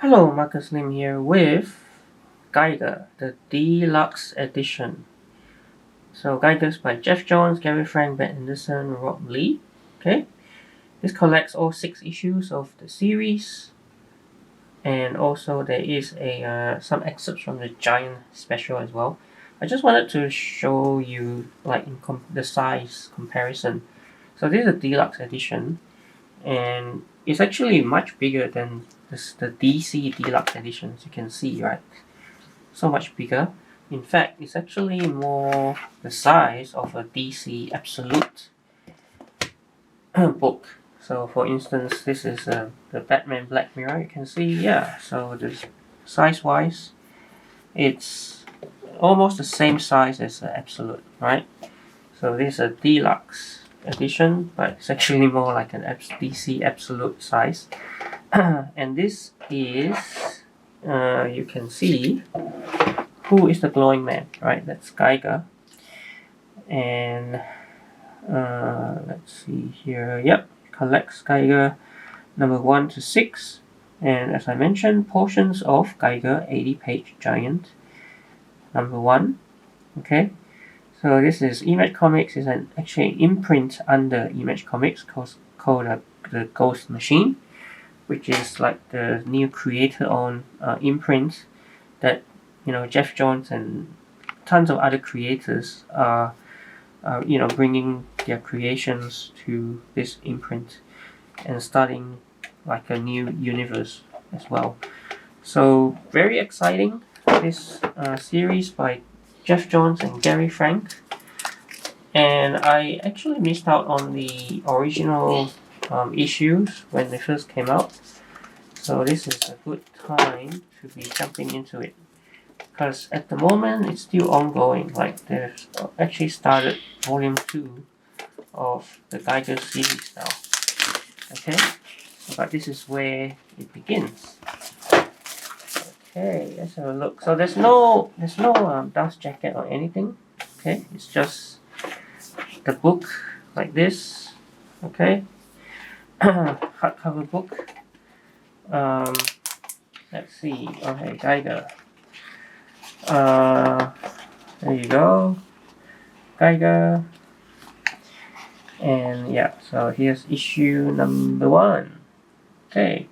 Hello, Marcus Lim here with Geiger, the Deluxe edition. So Geiger's by Geoff Johns, Gary Frank, Ben Anderson, Rob Lee. Okay, this collects all 6 issues of the series, and also there is some excerpts from the Giant special as well. I just wanted to show you the size comparison. So this is a Deluxe edition, and it's actually much bigger than the DC Deluxe edition, as you can see, right? So much bigger. In fact, it's actually more the size of a DC Absolute book. So for instance, this is the Batman Black Mirror. You can see, yeah, so this size-wise, it's almost the same size as the Absolute, right? So this is a Deluxe edition, but it's actually more like an DC Absolute size. And this is, you can see, who is the glowing man, right? That's Geiger. And let's see here. Yep, collects Geiger number 1 to 6. And as I mentioned, portions of Geiger 80-page Giant number 1. Okay, so this is Image Comics. Is actually an imprint under Image Comics called the Ghost Machine, which is like the new creator on imprint that Geoff Johns and tons of other creators are bringing their creations to this imprint and starting like a new universe as well. So very exciting, this series by Geoff Johns and Gary Frank. And I actually missed out on the original issues when they first came out. So this is a good time to be jumping into it, because at the moment it's still ongoing. Like they've actually started volume 2 of the Geiger series now. Okay, but this is where it begins. Okay, let's have a look. So there's no dust jacket or anything. Okay, it's just the book like this. Okay, hardcover book. Let's see. Okay, Geiger. There you go, Geiger. And yeah, so here's issue number 1. Okay,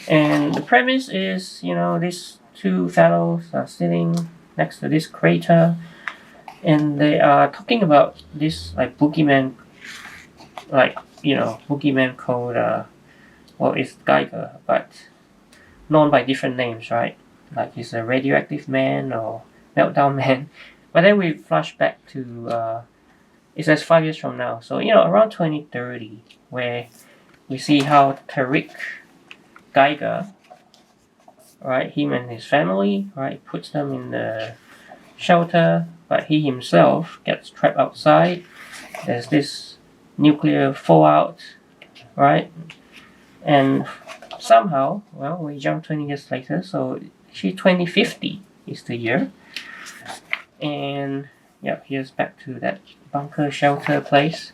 and the premise is, these 2 fellows are sitting next to this crater, and they are talking about this boogeyman, boogeyman called it's Geiger, but known by different names, right? Like he's a radioactive man or meltdown man. But then we flash back to it says 5 years from now, so around 2030, where we see how Tariq Geiger, right, him and his family, right, puts them in the shelter, but he himself gets trapped outside. There's this nuclear fallout, right? And somehow, we jump 20 years later, so actually 2050 is the year. And yeah, here's back to that bunker shelter place.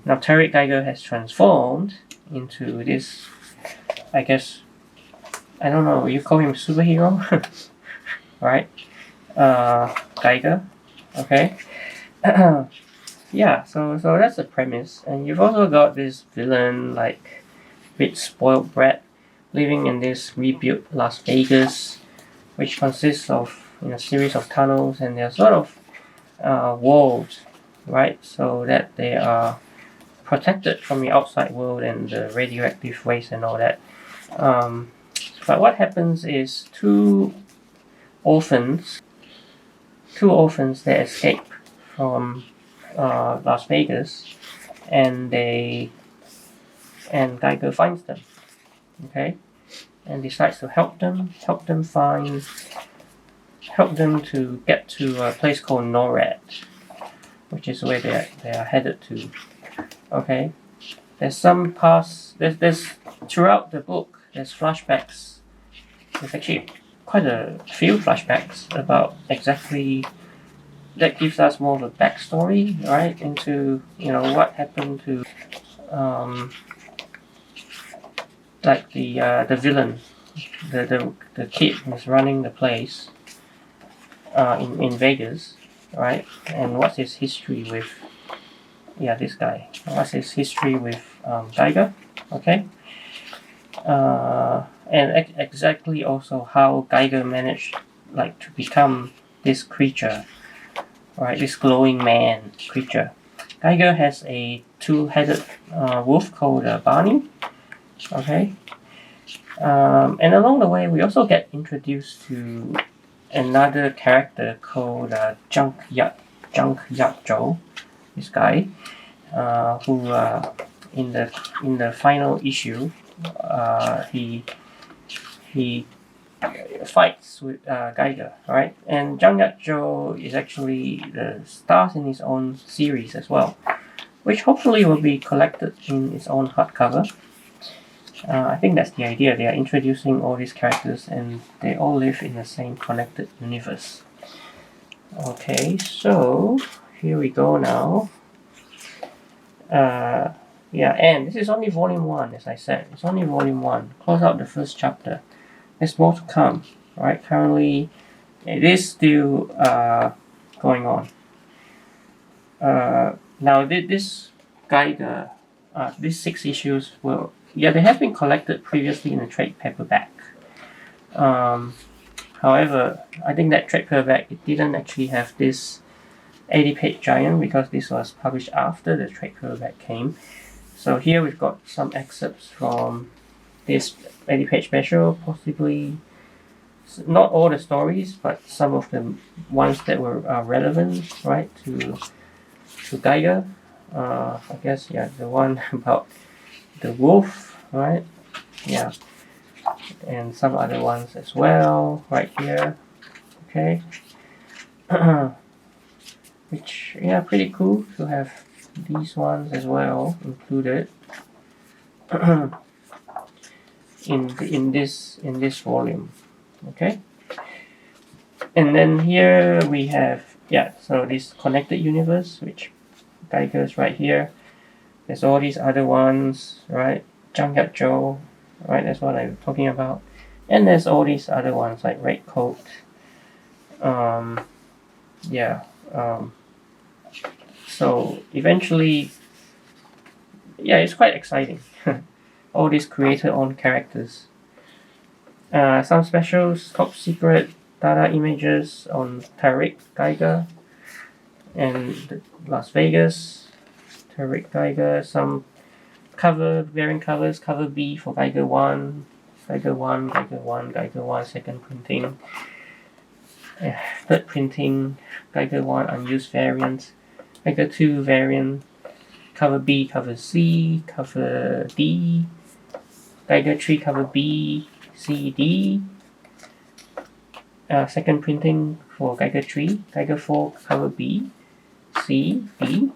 Now Tariq Geiger has transformed into this, I guess, I don't know, you call him superhero? Right? Geiger. Okay. Yeah, so that's the premise. And you've also got this villain, bit spoiled brat, living in this rebuilt Las Vegas, which consists of a series of tunnels, and they're sort of walls, right, so that they are protected from the outside world and the radioactive waste and all that. But what happens is two orphans they escape from Las Vegas, and Geiger finds them, okay, and decides to help them to get to a place called NORAD, which is where they are headed to. Okay, there's some there's throughout the book, there's flashbacks. There's actually quite a few flashbacks about exactly, that gives us more of a backstory, right, into what happened to the villain, the kid who's running the place in Vegas, right? And what's his history with this guy? What's his history with Geiger? Okay, and exactly also how Geiger managed to become this creature, right? This glowing man creature. Geiger has a two-headed wolf called Barney. Okay, and along the way we also get introduced to another character called Junkyard Joe. This guy, who in the final issue, he fights with Geiger, right? And Junkyard Joe is actually the stars in his own series as well, which hopefully will be collected in its own hardcover. I think that's the idea. They are introducing all these characters and they all live in the same connected universe. Okay, so here we go now. And this is only volume 1, as I said. It's only volume 1. Close out the first chapter. There's more to come, right? Currently, it is still going on. Now, this Geiger, these 6 issues they have been collected previously in a trade paperback. However, I think that trade paperback, it didn't actually have this 80-page giant because this was published after the trade paperback came. So here we've got some excerpts from this 80-page special, possibly not all the stories, but some of the ones that were relevant, right, to Geiger. I guess, the one about the wolf, right? Yeah, and some other ones as well, right here. Okay, which pretty cool to have these ones as well included in this volume. Okay, and then here we have so this connected universe, which Geiger's right here. There's all these other ones, right? Junkyard Joe, right? That's what I'm talking about. And there's all these other ones like Red Coat. So eventually, it's quite exciting. All these creator-owned characters. Some specials, top secret data images on Tarek Geiger and Las Vegas. Tarek Geiger, some variant covers, cover B for Geiger 1, Geiger 1, Geiger 1, Geiger 1, second printing, third printing, Geiger 1, unused variant, Geiger 2 variant, cover B, cover C, cover D, Geiger 3, cover B, C, D, second printing for Geiger 3, Geiger 4, cover B, C, D,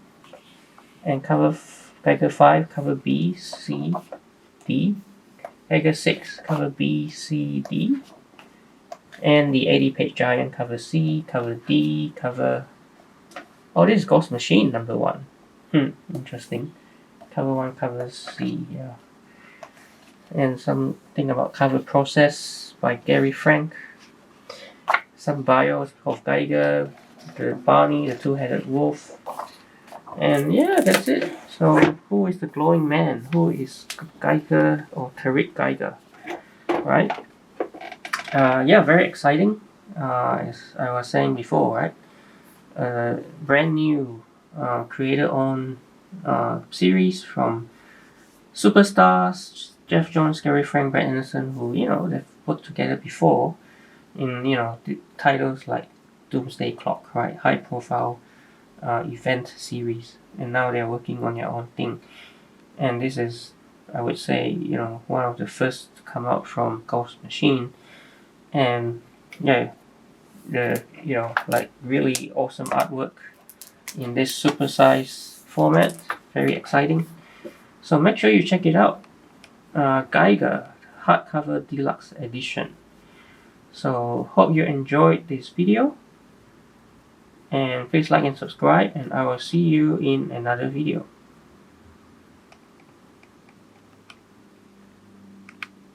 and Geiger 5, cover B, C, D, Geiger 6, cover B, C, D, and the 80-page giant, cover C, cover D, cover... Oh, this is Ghost Machine number 1. Interesting. Cover 1, cover C, and something about cover process by Gary Frank. Some bios of Geiger, the Barney, the two-headed wolf. And that's it. So who is the glowing man? Who is Geiger or Tarek Geiger? Right? Very exciting. As I was saying before, right? Brand new creator-owned series from superstars Geoff Johns, Gary Frank, Brad Anderson, who they've worked together before in the titles like Doomsday Clock, right? High-profile event series, and now they're working on their own thing. And this is, I would say, one of the first to come out from Ghost Machine, and the really awesome artwork in this supersized format. Very exciting. So make sure you check it out. Geiger Hardcover Deluxe Edition. So hope you enjoyed this video. And please like and subscribe, and I will see you in another video.